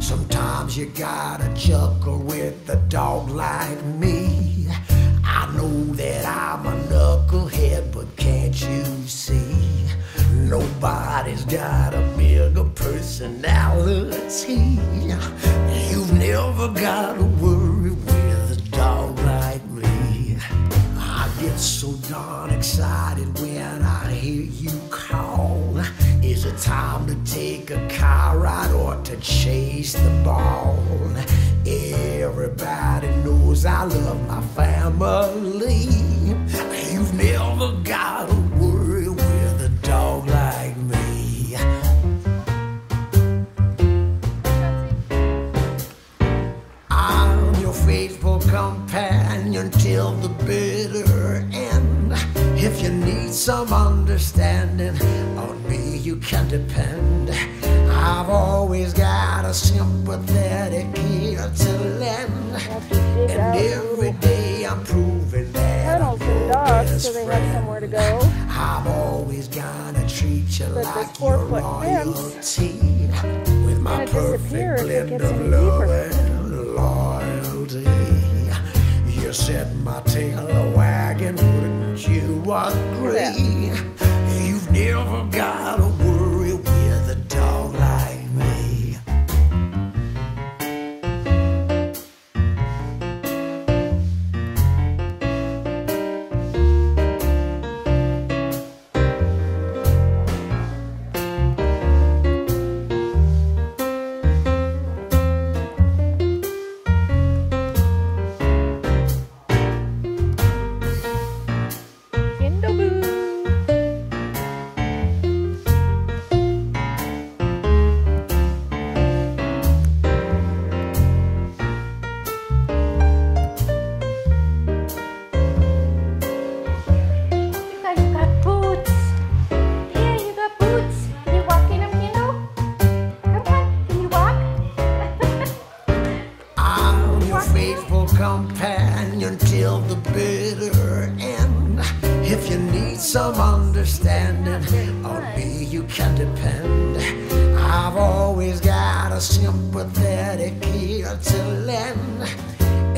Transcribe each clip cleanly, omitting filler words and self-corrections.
Sometimes you gotta chuckle with a dog like me. I know that I'm a knucklehead, but can't you see? Nobody's got a bigger personality. You've never gotta worry with a dog like me. I get so darn excited when I hear you call. Is it time to take a car ride or to chase the ball? Everybody knows I love my family. You've never gotta worry with a dog like me. I'm your faithful companion till the bitter end. If you need some understanding, on me you can depend. I've always got a sympathetic ear to lend, and every day I'm proving that I'm your best friend. I'm always gonna treat you like your royalty, with my perfect blend of love and loyalty. You set my tail a-wagging, wouldn't you agree? You've never gotta worry with a dog like me. Companion till the bitter end. If you need some understanding, on me you can depend. I've always got a sympathetic ear to lend,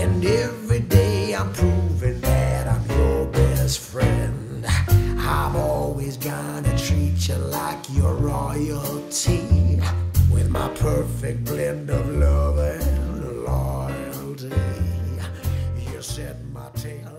and every day I'm proving that I'm your best friend. I'm always gonna treat you like your royalty, with my perfect blend of love and loyalty. You set my tail